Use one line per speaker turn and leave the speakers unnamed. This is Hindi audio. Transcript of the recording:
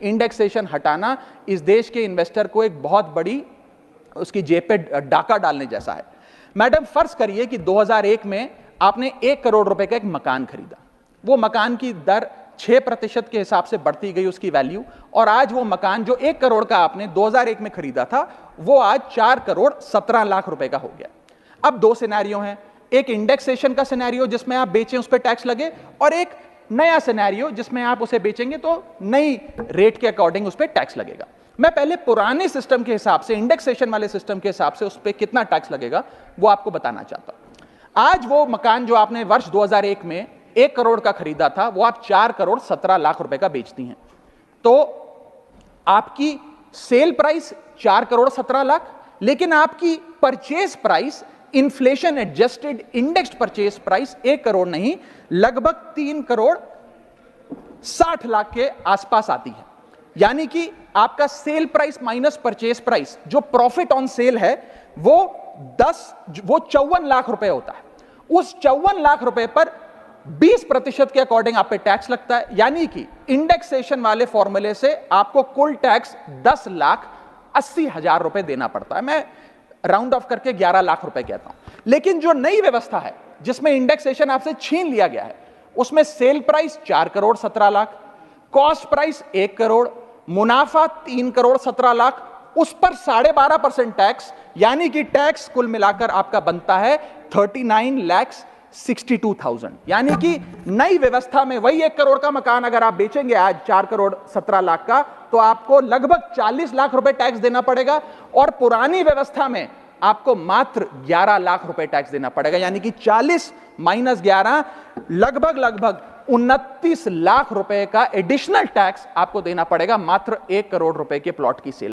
इंडेक्सेशन हटाना इस देश के इन्वेस्टर को एक बहुत बड़ी उसकी जेब पे डाका डालने जैसा है। मैडम, फर्ज करिए कि 2001 में आपने 1 करोड़ रुपए का एक मकान खरीदा, वो मकान की दर 6% के हिसाब से बढ़ती गई उसकी वैल्यू, और आज वो मकान जो 1 करोड़ का आपने 2001 में खरीदा था वो आज 4 करोड़ 17 लाख रुपए का हो गया। अब दो सिनेरियो हैं, एक इंडेक्सेशन का सिनेरियो जिसमें आप बेचें उस पर टैक्स लगे, और एक नया सिनेरियो जिसमें आप उसे बेचेंगे तो नई रेट के अकॉर्डिंग उस पर टैक्स लगेगा। मैं पहले पुराने सिस्टम के हिसाब से, इंडेक्सेशन वाले सिस्टम के हिसाब से उस पर कितना टैक्स लगेगा वो आपको बताना चाहता हूं। आज वो मकान जो आपने वर्ष 2001 में 1 करोड़ का खरीदा था वो आप 4 करोड़ 17 लाख रुपए का बेचती हैं, तो आपकी सेल प्राइस 4 करोड़ 17 लाख, लेकिन आपकी purchase price, inflation adjusted indexed purchase price 1 crore नहीं, लगभग 3 करोड़ 60 लाख के आसपास आती है। यानी कि आपका sale price minus purchase price, जो प्रॉफिट ऑन सेल है, वो 54 लाख रुपए होता है। उस 54 लाख रुपए पर 20% के अकॉर्डिंग आप पे टैक्स लगता है। यानी कि इंडेक्सेशन वाले फॉर्मूले से आपको कुल टैक्स 10,80,000 रुपए देना पड़ता है। मैं राउंड ऑफ करके 11 लाख रुपए कहता हूं। लेकिन जो नई व्यवस्था है जिसमें इंडेक्सेशन आपसे छीन लिया गया है, उसमें sale price 4 crore 17 lakh, cost price 1 crore, मुनाफा 3 करोड़ 17 लाख, उस पर 12.5% टैक्स, यानी कि टैक्स कुल मिलाकर आपका बनता है 39,62,000। यानी कि नई व्यवस्था में वही 1 करोड़ का मकान अगर आप बेचेंगे आज 4 करोड़ 17 लाख का, तो आपको लगभग 40 लाख रुपए टैक्स देना पड़ेगा, और पुरानी व्यवस्था में आपको मात्र 11 लाख रुपए टैक्स देना पड़ेगा। यानी कि 40 माइनस 11 लगभग 29 लाख रुपए का एडिशनल टैक्स आपको देना पड़ेगा मात्र 1 करोड़ रुपए के प्लॉट की सेल।